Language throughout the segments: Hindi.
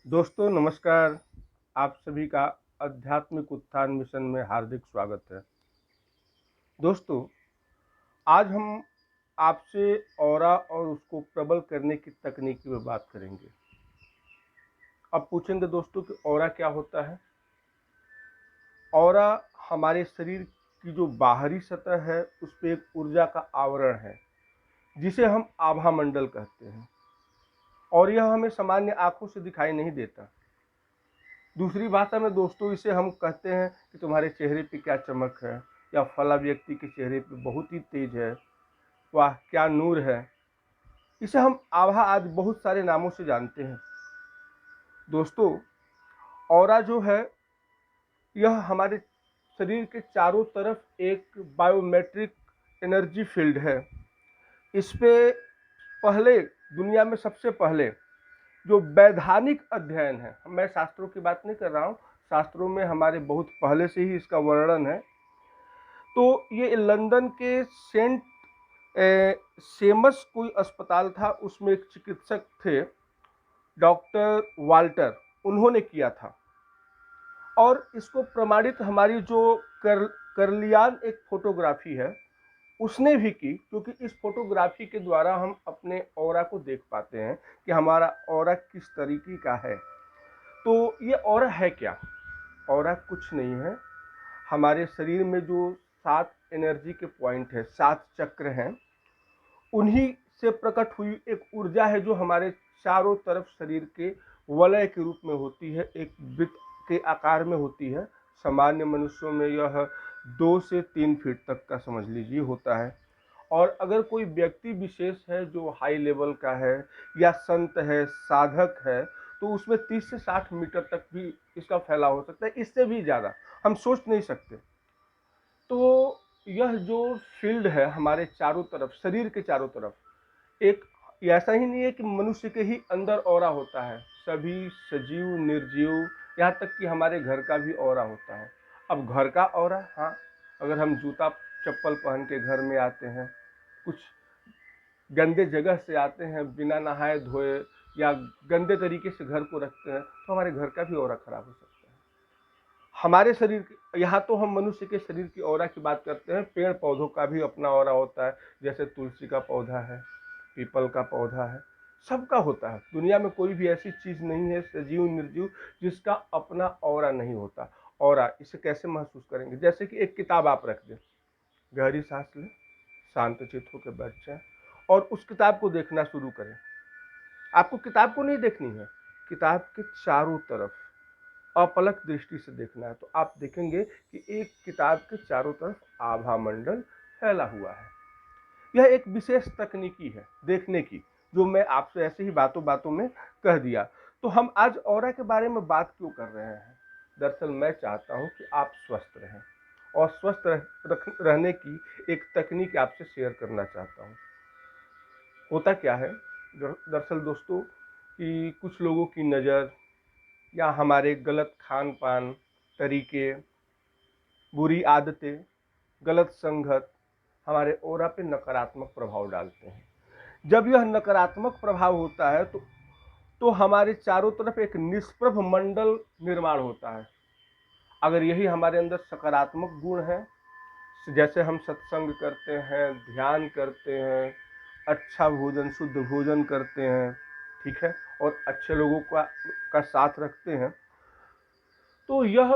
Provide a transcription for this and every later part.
दोस्तों नमस्कार। आप सभी का आध्यात्मिक उत्थान मिशन में हार्दिक स्वागत है। दोस्तों, आज हम आपसे ऑरा और उसको प्रबल करने की तकनीक में बात करेंगे। अब पूछेंगे दोस्तों कि ऑरा क्या होता है। ऑरा हमारे शरीर की जो बाहरी सतह है उस पर एक ऊर्जा का आवरण है जिसे हम आभा मंडल कहते हैं, और यह हमें सामान्य आंखों से दिखाई नहीं देता। दूसरी भाषा में दोस्तों इसे हम कहते हैं कि तुम्हारे चेहरे पे क्या चमक है, या फला व्यक्ति के चेहरे पे बहुत ही तेज है, वाह क्या नूर है। इसे हम आभा आदि बहुत सारे नामों से जानते हैं। दोस्तों, ऑरा जो है यह हमारे शरीर के चारों तरफ एक बायोमेट्रिक एनर्जी फील्ड है। इस पे पहले, दुनिया में सबसे पहले जो वैधानिक अध्ययन है, मैं शास्त्रों की बात नहीं कर रहा हूँ, शास्त्रों में हमारे बहुत पहले से ही इसका वर्णन है। तो ये लंदन के सेंट सेमस कोई अस्पताल था, उसमें एक चिकित्सक थे डॉक्टर वाल्टर, उन्होंने किया था। और इसको प्रमाणित हमारी जो करलियान एक फोटोग्राफी है उसने भी की, क्योंकि इस फोटोग्राफी के द्वारा हम अपने ऑरा को देख पाते हैं कि हमारा ऑरा किस तरीके का है। तो ये ऑरा है क्या? ऑरा कुछ नहीं है, हमारे शरीर में जो 7 एनर्जी के पॉइंट है, 7 चक्र हैं, उन्हीं से प्रकट हुई एक ऊर्जा है जो हमारे चारों तरफ शरीर के वलय के रूप में होती है, एक वृत्त के आकार में होती है। सामान्य मनुष्यों में यह 2 से 3 फीट तक का समझ लीजिए होता है। और अगर कोई व्यक्ति विशेष है जो हाई लेवल का है या संत है, साधक है, तो उसमें 30 से 60 मीटर तक भी इसका फैलाव हो सकता है, इससे भी ज़्यादा हम सोच नहीं सकते। तो यह जो फील्ड है हमारे चारों तरफ, शरीर के चारों तरफ, एक ऐसा ही नहीं है कि मनुष्य के ही अंदर ऑरा होता है, सभी सजीव निर्जीव, यहाँ तक कि हमारे घर का भी ऑरा होता है। अब घर का ऑरा, हाँ, अगर हम जूता चप्पल पहन के घर में आते हैं, कुछ गंदे जगह से आते हैं, बिना नहाए धोए या गंदे तरीके से घर को रखते हैं, तो हमारे घर का भी ऑरा खराब हो सकता है। हमारे शरीर, यहाँ तो हम मनुष्य के शरीर की ऑरा की बात करते हैं, पेड़ पौधों का भी अपना ऑरा होता है। जैसे तुलसी का पौधा है, पीपल का पौधा है, सबका होता है। दुनिया में कोई भी ऐसी चीज नहीं है, सजीव निर्जीव, जिसका अपना ऑरा नहीं होता। ऑरा इसे कैसे महसूस करेंगे? जैसे कि एक किताब आप रख दें, गहरी सांस लें, शांत चित्त होकर बैठ जाए और उस किताब को देखना शुरू करें। आपको किताब को नहीं देखनी है, किताब के चारों तरफ अपलक दृष्टि से देखना है। तो आप देखेंगे कि एक किताब के चारों तरफ आभा मंडल फैला हुआ है। यह एक विशेष तकनीकी है देखने की, जो मैं आपसे ऐसे ही बातों बातों में कह दिया। तो हम आज ऑरा के बारे में बात क्यों कर रहे हैं? दरअसल मैं चाहता हूं कि आप स्वस्थ रहें, और स्वस्थ रहने की एक तकनीक आपसे शेयर करना चाहता हूं। होता क्या है दरअसल दोस्तों, कि कुछ लोगों की नज़र या हमारे गलत खान पान तरीके, बुरी आदतें, गलत संगत हमारे ऑरा पे नकारात्मक प्रभाव डालते हैं। जब यह नकारात्मक प्रभाव होता है तो हमारे चारों तरफ एक निष्प्रभ मंडल निर्माण होता है। अगर यही हमारे अंदर सकारात्मक गुण है, जैसे हम सत्संग करते हैं, ध्यान करते हैं, अच्छा भोजन, शुद्ध भोजन करते हैं, ठीक है, और अच्छे लोगों का साथ रखते हैं, तो यह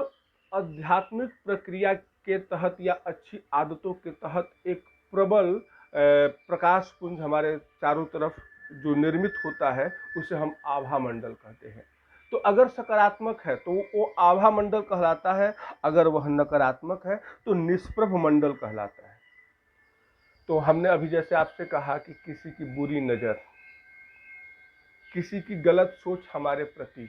आध्यात्मिक प्रक्रिया के तहत या अच्छी आदतों के तहत एक प्रबल प्रकाश पुंज हमारे चारों तरफ जो निर्मित होता है, उसे हम आभा मंडल कहते हैं। तो अगर सकारात्मक है तो वो आभा मंडल कहलाता है, अगर वह नकारात्मक है तो निष्प्रभ मंडल कहलाता है। तो हमने अभी जैसे आपसे कहा कि किसी की बुरी नज़र, किसी की गलत सोच हमारे प्रति,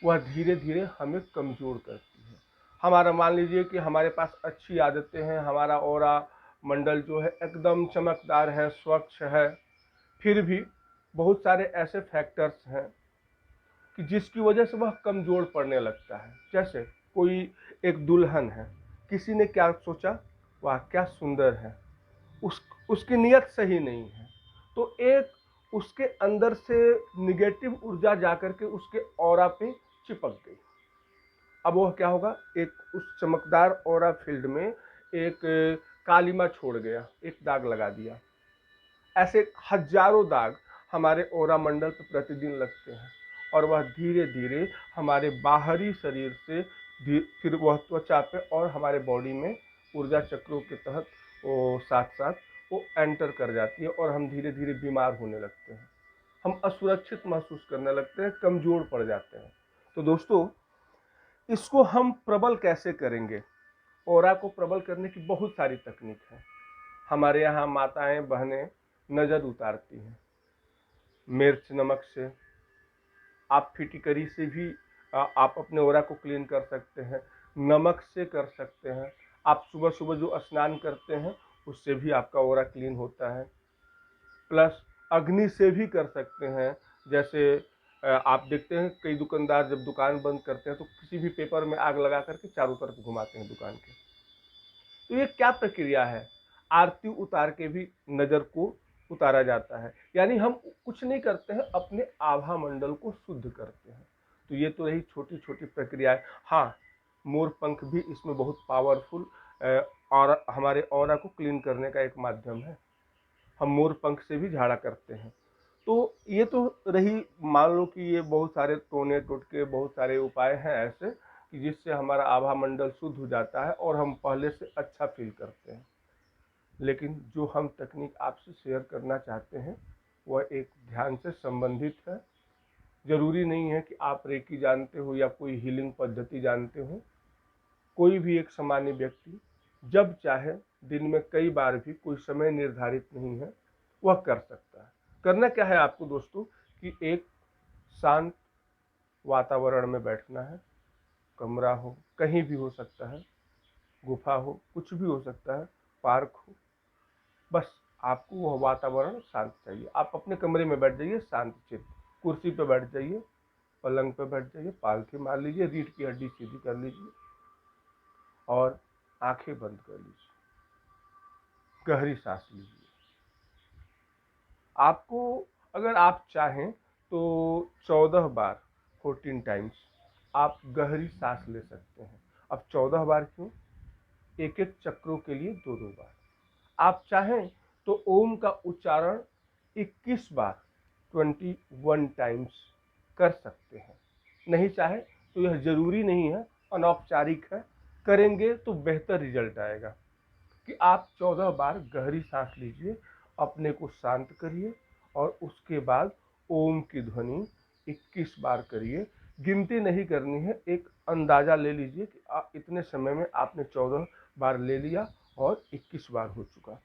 वह धीरे धीरे हमें कमज़ोर करती है। हमारा, मान लीजिए कि हमारे पास अच्छी आदतें हैं, हमारा ऑरा मंडल जो है एकदम चमकदार है, स्वच्छ है, फिर भी बहुत सारे ऐसे फैक्टर्स हैं कि जिसकी वजह से वह कमज़ोर पड़ने लगता है। जैसे कोई एक दुल्हन है, किसी ने क्या सोचा, वाह क्या सुंदर है, उसकी नीयत सही नहीं है, तो एक उसके अंदर से निगेटिव ऊर्जा जाकर के उसके ऑरा पे चिपक गई। अब वह क्या होगा, एक उस चमकदार ऑरा फील्ड में एक कालिमा छोड़ गया, एक दाग लगा दिया। ऐसे हजारों दाग हमारे ऑरा मंडल पर प्रतिदिन लगते हैं और वह धीरे धीरे हमारे बाहरी शरीर से फिर वह त्वचा पे और हमारे बॉडी में ऊर्जा चक्रों के तहत वो साथ साथ वो एंटर कर जाती है और हम धीरे धीरे बीमार होने लगते हैं, हम असुरक्षित महसूस करने लगते हैं, कमजोर पड़ जाते हैं। तो दोस्तों, इसको हम प्रबल कैसे करेंगे? ऑरा को प्रबल करने की बहुत सारी तकनीक है। हमारे यहाँ माताएं बहनें नजर उतारती हैं मिर्च नमक से, आप फिटिकरी से भी आप अपने ओरा को क्लीन कर सकते हैं, नमक से कर सकते हैं, आप सुबह सुबह जो स्नान करते हैं उससे भी आपका ओरा क्लीन होता है। प्लस अग्नि से भी कर सकते हैं। जैसे आप देखते हैं कई दुकानदार जब दुकान बंद करते हैं तो किसी भी पेपर में आग लगा करके चारों तरफ घुमाते हैं दुकान के। तो ये क्या प्रक्रिया है? आरती उतार के भी नजर को उतारा जाता है, यानी हम कुछ नहीं करते हैं, अपने आभा मंडल को शुद्ध करते हैं। तो ये तो रही छोटी छोटी प्रक्रियाएं। हाँ, मोर पंख भी इसमें बहुत पावरफुल और हमारे ऑरा को क्लीन करने का एक माध्यम है। हम मोर पंख से भी झाड़ा करते हैं। तो ये तो रही, मान लो कि ये बहुत सारे टोने टोटके बहुत सारे उपाय हैं ऐसे कि जिससे हमारा आभा मंडल शुद्ध हो जाता है और हम पहले से अच्छा फील करते हैं। लेकिन जो हम तकनीक आपसे शेयर करना चाहते हैं वह एक ध्यान से संबंधित है। जरूरी नहीं है कि आप रेकी जानते हो या कोई हीलिंग पद्धति जानते हो। कोई भी एक सामान्य व्यक्ति जब चाहे, दिन में कई बार भी, कोई समय निर्धारित नहीं है, वह कर सकता है। करना क्या है आपको दोस्तों कि एक शांत वातावरण में बैठना है। कमरा हो, कहीं भी हो सकता है, गुफा हो, कुछ भी हो सकता है, पार्क हो, बस आपको वह वातावरण शांत चाहिए। आप अपने कमरे में बैठ जाइए शांत चित्त, कुर्सी पे बैठ जाइए, पलंग पे बैठ जाइए, पालथी मार लीजिए, रीढ़ की हड्डी सीधी कर लीजिए और आंखें बंद कर लीजिए, गहरी सांस लीजिए। आपको अगर आप चाहें तो 14 बार 14 टाइम्स आप गहरी सांस ले सकते हैं। अब 14 बार क्यों? एक एक चक्रों के लिए दो दो बार। आप चाहें तो ओम का उच्चारण 21 बार 21 टाइम्स कर सकते हैं। नहीं चाहे तो यह जरूरी नहीं है, अनौपचारिक है, करेंगे तो बेहतर रिजल्ट आएगा। कि आप 14 बार गहरी सांस लीजिए, अपने को शांत करिए और उसके बाद ओम की ध्वनि 21 बार करिए। गिनती नहीं करनी है, एक अंदाजा ले लीजिए कि इतने समय में आपने 14 बार ले लिया और 21 बार हो चुका।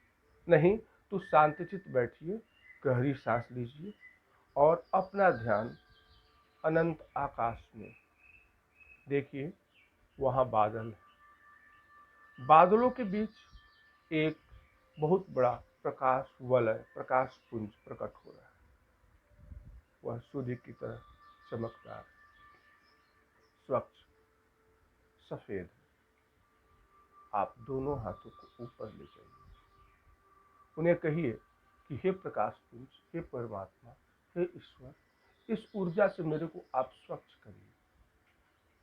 नहीं तो शांतचित्त बैठिए, गहरी सांस लीजिए और अपना ध्यान अनंत आकाश में देखिए। वहां बादल है, बादलों के बीच एक बहुत बड़ा प्रकाश वलय, प्रकाश पुंज प्रकट हो रहा है। वह सूर्य की तरह चमकदार, स्वच्छ, सफेद। आप दोनों हाथों को ऊपर ले जाइए, उन्हें कहिए कि हे प्रकाश पुंज, हे परमात्मा, हे ईश्वर, इस ऊर्जा से मेरे को आप स्वच्छ करिए।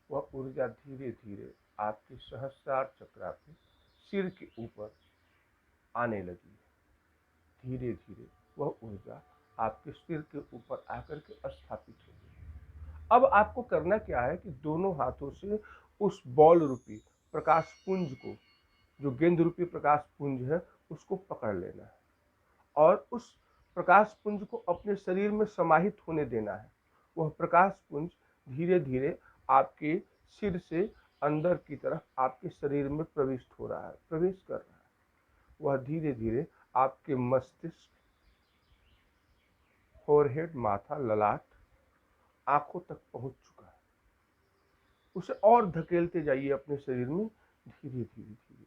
वह ऊर्जा धीरे धीरे आपके सहस्रार चक्रा पे सिर के ऊपर आने लगी है। धीरे धीरे वह ऊर्जा आपके सिर के ऊपर आकर के स्थापित हो गई। अब आपको करना क्या है कि दोनों हाथों से उस बॉल रूपी प्रकाश पुंज को, जो गेंद रूपी प्रकाश पुंज है, उसको पकड़ लेना है और उस प्रकाश पुंज को अपने शरीर में समाहित होने देना है। वह प्रकाश पुंज धीरे धीरे आपके सिर से अंदर की तरफ आपके शरीर में प्रविष्ट हो रहा है, प्रवेश कर रहा है। वह धीरे धीरे आपके मस्तिष्क, फोरहेड, माथा, ललाट, आंखों तक पहुंच चुका है। उसे और धकेलते जाइए अपने शरीर में, धीरे धीरे धीरे।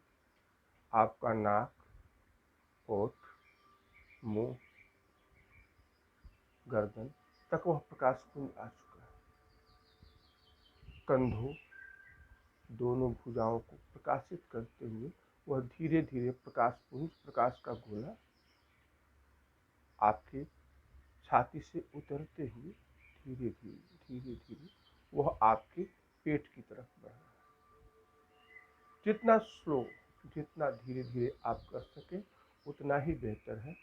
आपका नाक, होठ, मुंह, गर्दन तक वह प्रकाश पुंज आ चुका है। कंधों, दोनों भुजाओं को प्रकाशित करते हुए वह धीरे धीरे प्रकाश पुंज, प्रकाश का गोला आपके छाती से उतरते हुए धीरे धीरे धीरे धीरे वह आपके पेट की तरफ बढ़ रहा है। जितना स्लो, जितना धीरे धीरे आप कर सके उतना ही बेहतर है।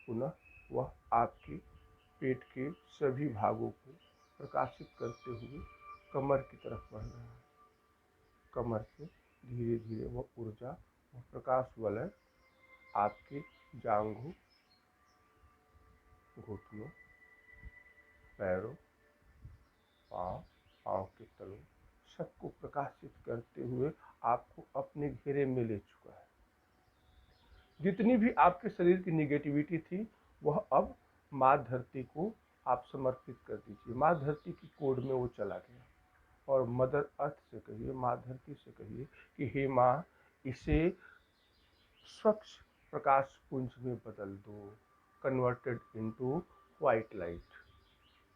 पुनः वह आपके पेट के सभी भागों को प्रकाशित करते हुए कमर की तरफ बढ़ रहा है। कमर से धीरे धीरे वह ऊर्जा, वह प्रकाश वलय आपके जांघों, घुटनों, पैरों, पाँव के तलों सबको प्रकाशित करते हुए आपको अपने घेरे में ले चुका है। जितनी भी आपके शरीर की निगेटिविटी थी वह अब माँ धरती को आप समर्पित कर दीजिए। माँ धरती की कोड में वो चला गया और मदर अर्थ से कहिए, माँ धरती से कहिए कि हे माँ, इसे स्वच्छ प्रकाश पुंज में बदल दो, कन्वर्टेड इनटू व्हाइट लाइट।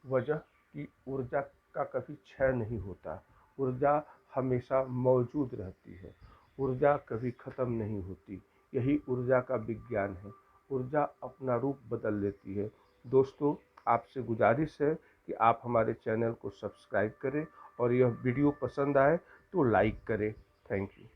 वजह की ऊर्जा का कभी क्षय नहीं होता, ऊर्जा हमेशा मौजूद रहती है, ऊर्जा कभी खत्म नहीं होती। यही ऊर्जा का विज्ञान है। ऊर्जा अपना रूप बदल लेती है। दोस्तों, आपसे गुजारिश है कि आप हमारे चैनल को सब्सक्राइब करें और यह वीडियो पसंद आए तो लाइक करें। Thank you.